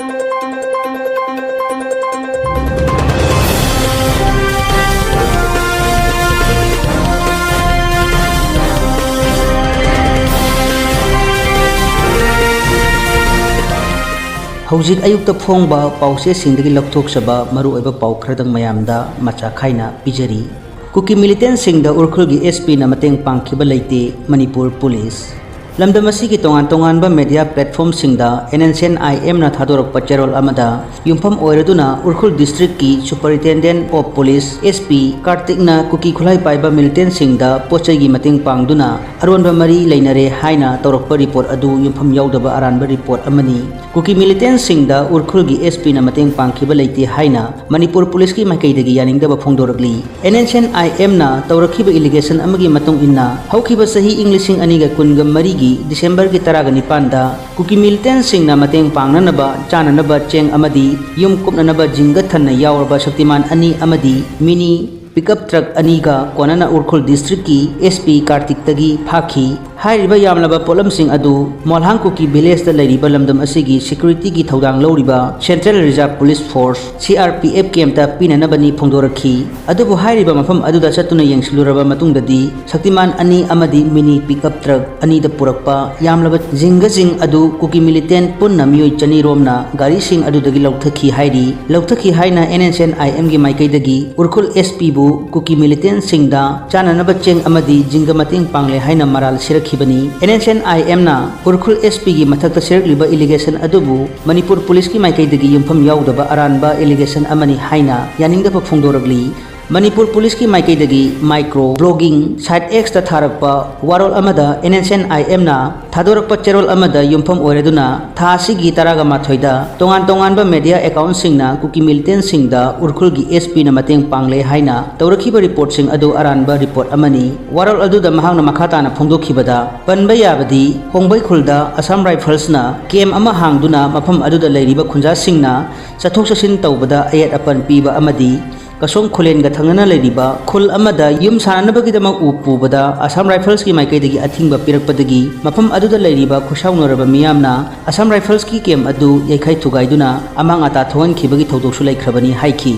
हौजिक अयुक्त फोंबा पाउसे सिंदगी लौथोक्सबा मरुओइबा पाउ खरदंग मयामदा मचा खाइना पिजरी कुकी मिलिटेंट सिंगदा उरखुलगी एसपी ना मतेंग पांगखिबा लेते मणिपुर पुलिस लमदम असिगी तोंगान तोंगानबा मीडिया प्लेटफॉर्म सिंगदा एनएनसीएन आईएम ना थादोरकपा चेरोल अमदा युमफम ओइरदुना उरखुल डिस्ट्रिक्ट की superintendent of police SP Kartik ना कुकी खुलाई पाइबा मिलिटेंट सिंगदा पोचैगी मतेंग पांगदुना अरोनबा मरी लेनरे हाइना तौरकपा रिपोर्ट अदु युमफम याउदबा अरानबा रिपोर्ट अमनी कुकी मिलिटेंट सिंगदा उरखुलगी एसपी ना मतेंग पांगखिबा लेते हाइना मणिपुर पुलिस की माइकैदगी यानिंगदबा फोंदोरकली एनएनसीएन आईएम ना तौरखिबा इलिगेशन अमगी मतुंग इन्ना हौखिबा सही इंग्लिशिंग अनिगा कुनगा मरीगी दिसंबर की तरागा निपानदा कुकी मिलिटेंट सिंगना मतेंग पांगननबा चाननबा चेंग अमदी युम कुपननबा जिंगा थन्ना यावरबा शक्तिमान अनी अमदी मिनी पिकअप ट्रक अनीगा कोनना उरखुल डिस्ट्रिक्ट की एसपी कार्तिक तगी फाखी हाइरिबा यामलबा पोलमसिंग अदु मोलहांग कुकी विलेज दा लैरिबा लमदम असिगी सिक्योरिटी की थौदांग लौरिबा central reserve police force CRPF कैम्पता पिननबनी फोंदोरखी अदुबु हाइरिबा मफम अदुदा चतुना यंगसिलुरबा मतुंगददी शक्तिमान अनी अमदी मिनी पिकअप ट्रक अनीदा पुरकपा यामलबा जिंगजिंग अदु कुकी मिलिटेंट पुन्ना मियोय चनी रोमना गाड़ी सिंग अदुदगी लौथखी हाइरी लौथखी हाइना एनएनसीएन आईएम गी माइकैदगी उरखुल एसपी बु कुकी मिलिटेंट सिंगदा चाननबा चेंग अमदी जिंगा मतेंग पांगले हाइना मराल सिरख एनएनसीएन आईएम ना उरखुल एसपी की मथक सेरलिबा इलिगेशन अदुबु मणिपुर पुलिस की माइकैदगी युमफम याउदबा अरानबा इलिगेशन अमनी हाइना यानिंगदबा फोंदोरगली मणिपुर पुलिस की माइकैदगी माइक्रो ब्लॉगिंग साइट एक्स ता थारकपा वारोल अमदा एनएनसीएन आईएम ना थादोरकपा चेरोल अमदा युमफम ओइरेदुना थासिगी तरागा माथोइदा तोंगान तोंगानबा मीडिया अकाउंट सिंगना कुकी मिलिटेंट सिंगदा उरखुलगी एसपी ना मतेंग पांगले हाइना तौरखिबा रिपोर्ट सिंग अदु अरानबा रिपोर्ट अमनी वारोल अदुदा महांगना मखाताना फोंदोखिबदा पनबा याबदी होंगबै खुलदा असम राइफल्स ना केम अमा हांगदुना मफम अदुदा लैरिबा खुंजा सिंगना चथोक चसिन तौबदा अयत अपन पीबा अमदी कसों खुलेन थंगना लेरिबा खुल अमदा युम साननबगिदमक उपुबदा असम राइफल्स की माइकैदगी अथिंगबा पिरकपदगी मफम अदुदा लेरिबा खुशाउनरबा मियामना असम राइफल्स की केम अदु यैखै थुगाइदुना अमांग अता थोहनखिबगी थौदोकसु लैख्रबनी हाइखी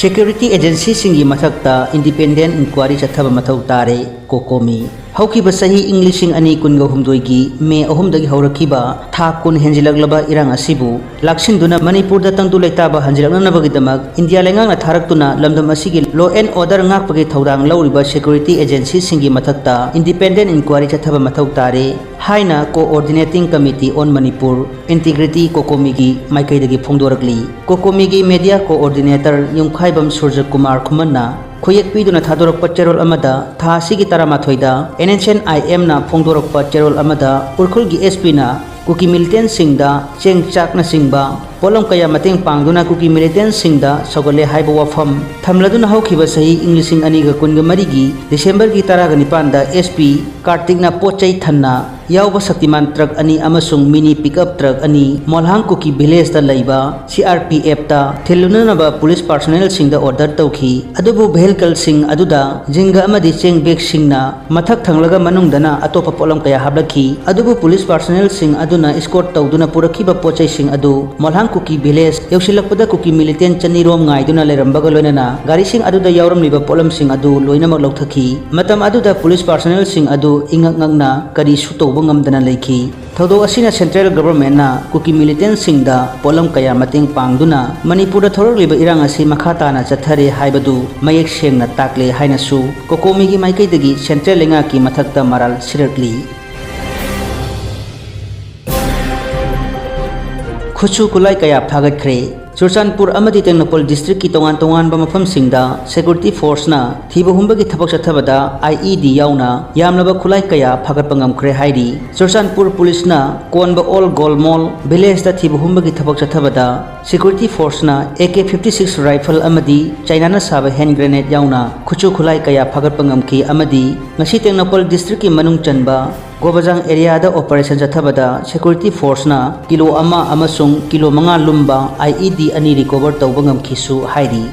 सिक्योरिटी एजेंसी सिंगी मथक्ता इंडिपेंडेंट इंक्वायरी चथबा मथौ तारे कोकोमी हौखिबा सही इंग्लिशिंग अनी कुनगा हुमदोइगी मे अहुमदगी हौरखिबा था कुन हेंजिलगलबा इरांग असिबु लाक्सिंदुना मणिपुर दा तंगदु लैताबा हंजिलगनबगिदमक इंडिया लेंगांगना थारक्तुना लमदम असिगी लॉ एंड ऑर्डर ngakpagi थौदांग लौरिबा सिक्योरिटी एजेंसी सिंगी मथक्ता इंडिपेंडेंट इंक्वायरी चथबा मथौ तारे हाइना coordinating committee on Manipur integrity कोकोमीगी माइकैदगी फोंदोरगली कोकोमीगी मीडिया कोऑर्डिनेटर युमखाइबम सूर्य कुमार खुमन्ना खुयेक पीदुना थादोरकपा चेरोल अमदा थासिगी तरामाथोइदा एनएनसीएन आईएम ना फोंदोरकपा चेरोल अमदा उरखुलगी एसपी ना कुकी मिलिटेंट सिंगदा चेंग चाकना सिंगबा पोलम कया मतेंग पांगदुना कुकी मिलिटेंट सिंगदा सगले हाइबा वफम थमलदुना हौखिबा सही इंग्लिशिंग अनीगा कुनगा मरीगी दिसंबर की तरागा निपानदा एसपी कार्तिकना पोचै थन्ना यावबा शक्तिमान ट्रक अनी अमसुंग मिनी पिकअप ट्रक अनी मोलहांग कुकी विलेज दा लैबा सीआरपीएफ ता थिलुननबा पुलिस पर्सनल सिंगदा ऑर्डर तौखी अदुबु भेहिकल सिंग अदुदा जिंगा अमदी चेंग बेग सिंगना मथक थंगलगा मनुंगदना अतोपा पोलम कया हाबलखी अदुबु पुलिस पर्सनल सिंग अदुना स्कॉट तौदुना पुरखिबा पोचै सिंग अदु मोलहांग कुकी विलेज यौसिलकपदा कुकी मिलिटेंट चनीरोम गाइदुना लेरंबगा लोइनना गाड़ी सिंग अदुदा यावरमलिबा पोलम सिंग अदु लोइनमक लौथखी मतम अदुदा पुलिस पर्सनल सिंग अदु इंगंगना करी सुतौबा ngamdana leikhi thodo asina central government na kuki militant singda polam kaya mating pangduna manipur da thorok liba irang asi makhata na chathare haibadu mayek sengna takle haina su kokomi gi maikai dagi central lenga ki mathakta maral sirakli khuchu kulai kaya phagat khre Churachandpur अमदी Tengnoupal district की तोंगान तोंगान मफम सिंगदा security force ना थीबा हुंबगी थबक चथबदा IED यावना यामलबा खुलाई कया फागतपा ngamkhre हाइरी Churachandpur police ना कोनबा all गोलमोल village दा थीबा हुंबगी थबक चथबदा security force ना AK-56 rifle अमदी China ना साबा हैंड ग्रेनेड यावना खुचु खुलाई कया फागतपा ngamखी अमदी ngasi टेक्नोपॉल डिस्ट्रिक्ट की मनुंग चनबा गोबजांग एरिया दा ऑपरेशन चथबदा सिक्योरिटी फोर्स ना किलो अमा अमसुंग किलो 5 लुम्बा आईईडी अनि रिकवर तौबा ngamखिसु हाइरी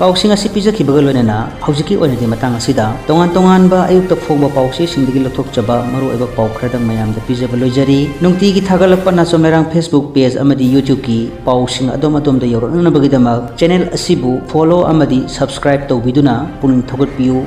ꯄꯥꯎꯁꯤꯡ ꯑꯁꯤ ꯄꯤꯖꯈꯤꯕꯒ ꯂꯣꯏꯅꯅ ꯍꯧꯖꯤꯛꯀꯤ ꯑꯣꯏꯅꯗꯤ ꯃꯇꯥꯡ ꯑꯁꯤꯗ ꯇꯣꯉꯥꯟ-ꯇꯣꯉꯥꯟꯕ ꯑꯌꯨꯛꯇ ꯐꯣꯡꯕ ꯄꯥꯎꯆꯦꯁꯤꯡꯗꯒꯤ ꯂꯧꯊꯣꯛꯆꯕ ꯃꯔꯨꯑꯣꯏꯕ ꯄꯥꯎ ꯈꯔꯗꯪ ꯃꯌꯥꯝꯗ ꯄꯤꯖꯕ ꯂꯣꯏꯖꯔꯤ꯫ ꯅꯨꯡꯇꯤꯒꯤ ꯊꯥꯒꯠꯂꯛꯄ ꯅꯥꯆꯣꯝ ꯐꯦꯁꯕꯨꯛ ꯄꯦꯖ ꯑꯃꯗꯤ ꯌꯨꯇ꯭ꯌꯨꯕꯀꯤ ꯄꯥꯎꯁꯤꯡ ꯑꯗꯣꯝꯗ ꯌꯧꯔꯛꯅꯅꯕꯒꯤꯗꯃꯛ ꯆꯦꯅꯦꯜ ꯑꯁꯤꯕꯨ ꯐꯣꯂꯣ ꯑꯃꯗꯤ ꯁꯕꯁꯀ꯭ꯔꯥꯏꯕ ꯇꯧꯕꯤꯗꯨꯅ ꯄꯨꯛꯅꯤꯡ ꯊꯧꯒꯠꯄꯤꯌꯨ꯫